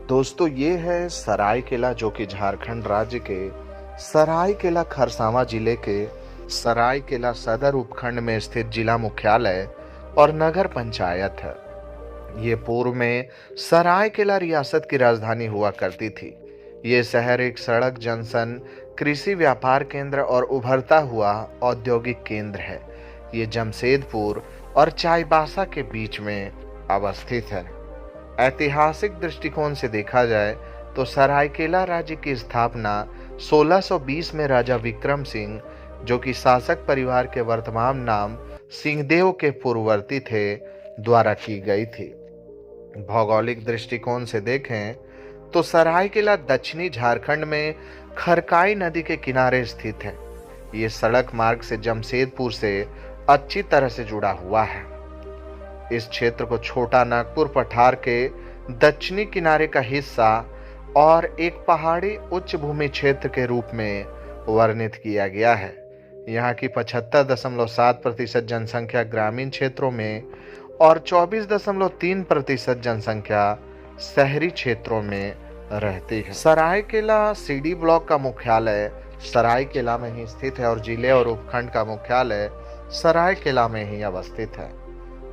दोस्तों ये है सरायकेला जो कि झारखंड राज्य के सरायकेला खरसावां जिले के सरायकेला सदर उपखंड में स्थित जिला मुख्यालय और नगर पंचायत है। ये पूर्व में सरायकेला रियासत की राजधानी हुआ करती थी। ये शहर एक सड़क, जंक्शन, कृषि, व्यापार केंद्र और उभरता हुआ औद्योगिक केंद्र है। ये जमशेदपुर और चाईबासा के बीच में अवस्थित है। ऐतिहासिक दृष्टिकोण से देखा जाए तो सरायकेला राज्य की स्थापना 1620 में राजा विक्रम सिंह, जो कि शासक परिवार के वर्तमान नाम सिंहदेव के पूर्ववर्ती थे, द्वारा की गई थी। भौगोलिक दृष्टिकोण से देखें तो सरायकेला दक्षिणी झारखंड में खरकाई नदी के किनारे स्थित है। ये सड़क मार्ग से जमशेदपुर से अच्छी तरह से जुड़ा हुआ है। इस क्षेत्र को छोटा नागपुर पठार के दक्षिणी किनारे का हिस्सा और एक पहाड़ी उच्च भूमि क्षेत्र के रूप में वर्णित किया गया है। यहाँ की 75.7% जनसंख्या ग्रामीण क्षेत्रों में और 24.3% जनसंख्या शहरी क्षेत्रों में रहती है। सरायकेला सीडी ब्लॉक का मुख्यालय सरायकेला में ही स्थित है और जिले और उपखंड का मुख्यालय सरायकेला में ही अवस्थित है।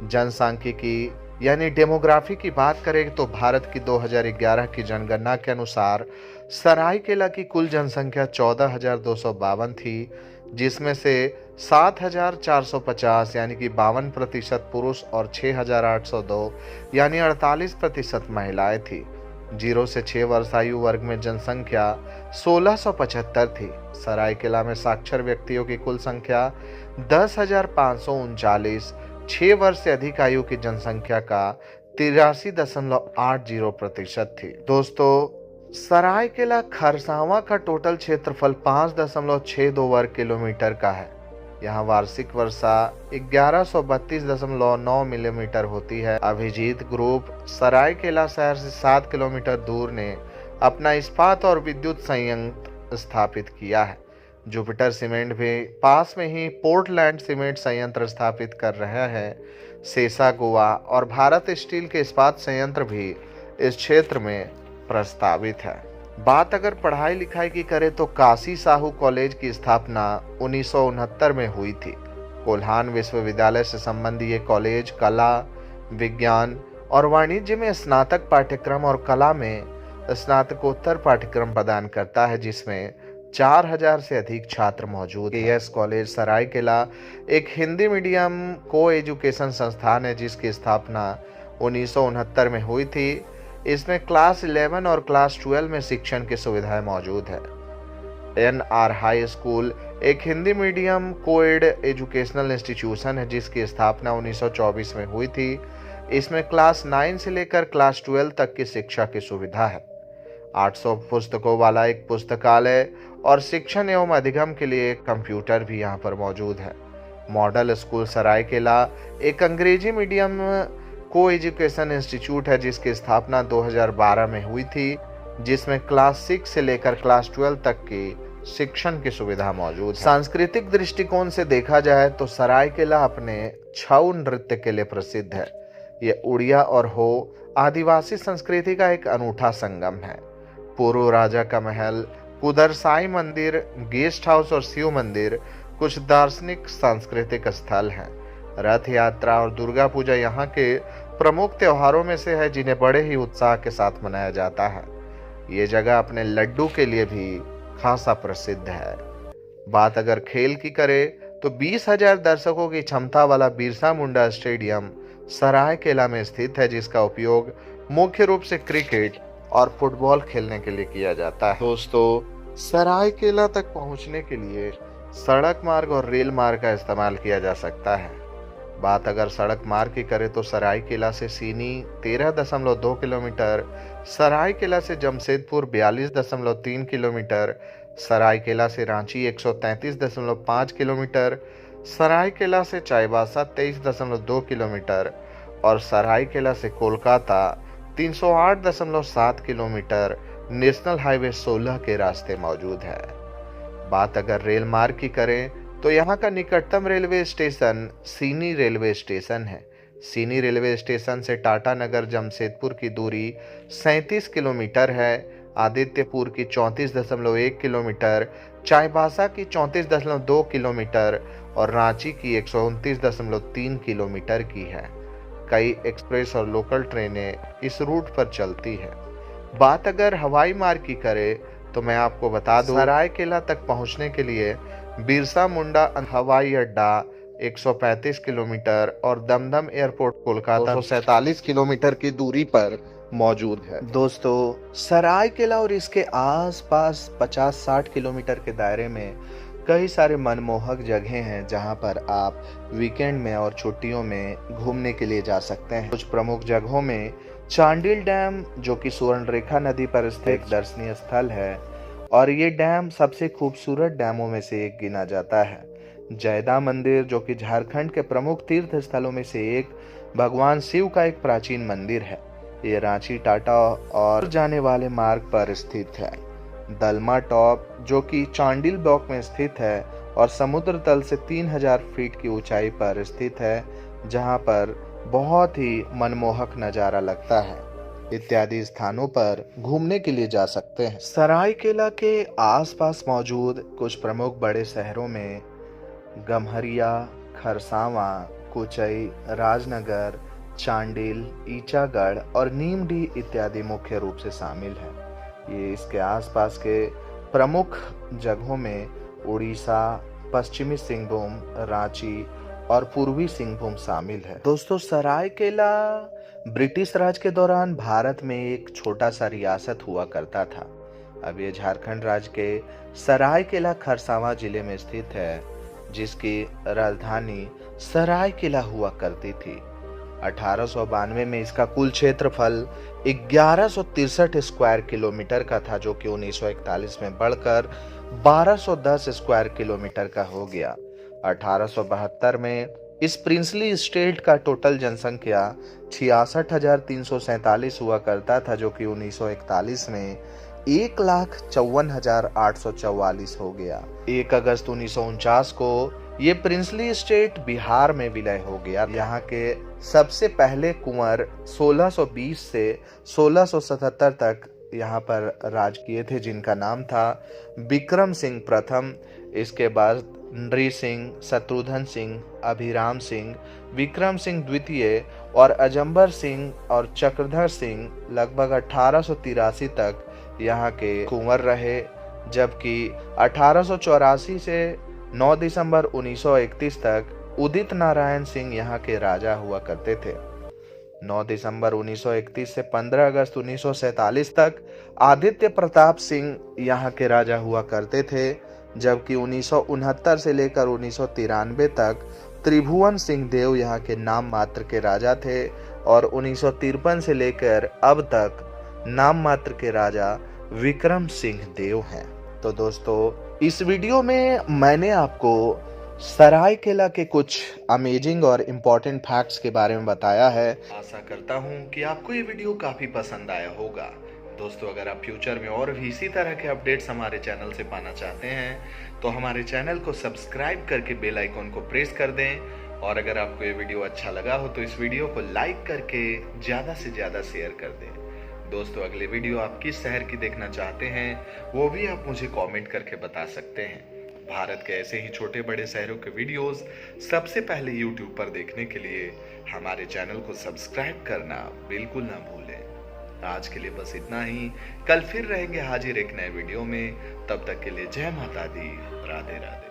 जनसांख्यिकी यानी डेमोग्राफी की बात करें तो भारत की 2011 की जनगणना के अनुसार सरायकेला की कुल जनसंख्या 14,252 थी, जिसमें से 7,450 यानी कि 52% पुरुष और 6,802 यानी 48% महिलाएं थी। 0 से 6 वर्ष आयु वर्ग में जनसंख्या 1675 थी। सरायकेला में साक्षर व्यक्तियों की कुल संख्या 10,539, 6 वर्ष से अधिक आयु की जनसंख्या का 83.80% थी। दोस्तों, सरायकेला खरसावां का टोटल क्षेत्रफल 5.62 वर्ग किलोमीटर का है। यहाँ वार्षिक वर्षा 1132.9 मिलीमीटर होती है। अभिजीत ग्रुप सरायकेला शहर से 7 किलोमीटर दूर ने अपना इस्पात और विद्युत संयंत्र स्थापित किया है। जुपिटर सीमेंट भी पास में ही पोर्टलैंड सीमेंट संयंत्र स्थापित कर रहे हैं। सेसा गोवा और भारत स्टील के इस्पात संयंत्र भी इस क्षेत्र में प्रस्तावित है। बात अगर पढ़ाई लिखाई की करें तो काशी साहू कॉलेज की स्थापना 1969 में हुई थी। कोल्हान विश्वविद्यालय से संबंधी ये कॉलेज कला, विज्ञान और वाणिज्य में स्नातक पाठ्यक्रम और कला में स्नातकोत्तर पाठ्यक्रम प्रदान करता है, जिसमें 4000 से अधिक छात्र मौजूद हैं। यह कॉलेज सरायकेला एक हिंदी मीडियम को एजुकेशन संस्थान है, जिसकी स्थापना 1969 में हुई थी। इसमें क्लास 11 और क्लास 12 में शिक्षण की सुविधाएं मौजूद है। NR हाई स्कूल एक Hindi medium coed educational institution है, जिसकी स्थापना 1924 में हुई थी। इसमें क्लास 9 से लेकर क्लास 12 तक की शिक्षा की सुविधा है। 800 पुस्तकों वाला एक पुस्तकालय और शिक्षण एवं अधिगम के लिए एक कंप्यूटर भी यहाँ पर मौजूद है। मॉडल स्कूल सरायकेला एक अंग्रेजी मीडियम को एजुकेशन इंस्टीट्यूट है, जिसकी स्थापना 2012 में हुई थी, जिसमें क्लास 6 से लेकर क्लास 12 तक की शिक्षण की सुविधा मौजूद है। सांस्कृतिक दृष्टिकोण से देखा जाए तो सरायकेला अपने छऊ नृत्य के लिए प्रसिद्ध है। ये उड़िया और हो आदिवासी संस्कृति का एक अनूठा संगम है। पूर्व राजा का महल, कुदरसाई मंदिर, गेस्ट हाउस और शिव मंदिर कुछ दार्शनिक सांस्कृतिक स्थल हैं। रथ यात्रा और दुर्गा पूजा यहाँ के प्रमुख त्योहारों में से है, जिन्हें बड़े ही उत्साह के साथ मनाया जाता है। ये जगह अपने लड्डू के लिए भी खासा प्रसिद्ध है। बात अगर खेल की करें तो 20,000 दर्शकों की क्षमता वाला बिरसा मुंडा स्टेडियम सरायकेला में स्थित है, जिसका उपयोग मुख्य रूप से क्रिकेट और फुटबॉल खेलने के लिए किया जाता है। दोस्तों, सरायकेला तक पहुंचने के लिए सड़क मार्ग और रेल मार्ग का इस्तेमाल किया जा सकता है। बात अगर सड़क मार्ग की करें तो सरायकेला से सीनी 13.2 किलोमीटर, सरायकेला से जमशेदपुर 42.3 किलोमीटर, सरायकेला से रांची 133.5 किलोमीटर, सरायकेला से चाईबासा 23.2 किलोमीटर और सरायकेला से कोलकाता 308.7 किलोमीटर नेशनल हाईवे 16 के रास्ते मौजूद है। बात अगर रेल मार्ग की करें तो यहाँ का निकटतम रेलवे स्टेशन सीनी रेलवे स्टेशन है। सीनी रेलवे स्टेशन से टाटा नगर जमशेदपुर की दूरी 37 किलोमीटर है। आदित्यपुर की 34.1 किलोमीटर, चाईबासा की 34.2 किलोमीटर और रांची की 129.3 किलोमीटर की है। कई एक्सप्रेस और लोकल ट्रेनें इस रूट पर चलती है। बात अगर हवाई मार्ग की करें तो मैं आपको बता दूं, सरायकेला तक पहुंचने के लिए बिरसा मुंडा हवाई अड्डा 135 किलोमीटर और दमदम एयरपोर्ट कोलकाता 247 किलोमीटर की दूरी पर मौजूद है। दोस्तों, सरायकेला और इसके आसपास 50-60 किलोमीटर के दायरे में कई सारे मनमोहक जगहें हैं जहां पर आप वीकेंड में और छुट्टियों में घूमने के लिए जा सकते हैं। कुछ प्रमुख जगहों में चांडिल डैम, जो कि सुवर्णरेखा नदी पर स्थित एक दर्शनीय स्थल है और ये डैम सबसे खूबसूरत डैमों में से एक गिना जाता है। जयदा मंदिर, जो कि झारखंड के प्रमुख तीर्थ स्थलों में से एक, भगवान शिव का एक प्राचीन मंदिर है। ये रांची टाटा और जाने वाले मार्ग पर स्थित है। दलमा टॉप, जो कि चांडिल ब्लॉक में स्थित है और समुद्र तल से 3000 फीट की ऊंचाई पर स्थित है, जहां पर बहुत ही मनमोहक नज़ारा लगता है। इत्यादि स्थानों पर घूमने के लिए जा सकते हैं। सरायकेला के आसपास मौजूद कुछ प्रमुख बड़े शहरों में गम्हरिया, खरसावां, कुचई, राजनगर, चांडिल, ईचागढ़ और नीमडी इत्यादि मुख्य रूप से शामिल हैं। ये इसके आसपास के प्रमुख जगहों में उड़ीसा, पश्चिमी सिंहभूम, रांची और पूर्वी सिंहभूम शामिल है। दोस्तों, सरायकेला ब्रिटिश राज के दौरान भारत में एक छोटा सा रियासत हुआ करता था। अब ये झारखंड राज्य के सरायकेला खरसावां जिले में स्थित है, जिसकी राजधानी सरायकेला हुआ करती थी। 1892 में इसका कुल क्षेत्रफल 1163 स्क्वायर किलोमीटर का था, जो कि 1941 में बढ़कर 1210 स्क्वायर किलोमीटर का हो गया। 1872 में इस प्रिंसली स्टेट का टोटल जनसंख्या 66,347 हुआ करता था, जो कि 1941 में 1,54,844 हो गया। 1 अगस्त 1949 को ये प्रिंसली स्टेट बिहार में विलय हो गया। यहाँ के सबसे पहले कुंवर 1620 से 1677 तक यहाँ पर राज किए थे, जिनका नाम था विक्रम सिंह प्रथम। इसके बाद नृ सिंह, शत्रुघ्न सिंह, अभिराम सिंह, विक्रम सिंह द्वितीय और अजम्बर सिंह और चक्रधर सिंह लगभग 1883 तक यहाँ के कुंवर रहे, जबकि 1884 से 9 दिसंबर 1931 तक उदित नारायण सिंह यहाँ के राजा हुआ करते थे। 9 दिसंबर 1931 से 15 अगस्त 1947 तक आदित्य प्रताप सिंह यहाँ के राजा हुआ करते थे, जबकि 1969 से लेकर 1993 तक त्रिभुवन सिंह देव यहाँ के नाम मात्र के राजा थे और 1953 से लेकर अब तक नाम मात्र के राजा विक्रम सिंह देव हैं। तो दोस्तों, इस वीडियो में मैंने आपको सरायकेला के कुछ अमेजिंग और इम्पोर्टेंट फैक्ट्स के बारे में बताया है। आशा करता हूं कि आपको ये वीडियो काफी पसंद आया होगा। दोस्तों, अगर आप फ्यूचर में और भी इसी तरह के अपडेट्स हमारे चैनल से पाना चाहते हैं तो हमारे चैनल को सब्सक्राइब करके बेल आइकन को प्रेस कर दें और अगर आपको ये वीडियो अच्छा लगा हो तो इस वीडियो को लाइक करके ज़्यादा से ज़्यादा शेयर कर दें। दोस्तों, अगले वीडियो आप किस शहर की देखना चाहते हैं वो भी आप मुझे कमेंट करके बता सकते हैं। भारत के ऐसे ही छोटे बड़े शहरों के वीडियोस सबसे पहले YouTube पर देखने के लिए हमारे चैनल को सब्सक्राइब करना बिल्कुल ना भूलें। आज के लिए बस इतना ही। कल फिर रहेंगे हाजिर एक नए वीडियो में। तब तक के लिए जय माता दी, राधे राधे।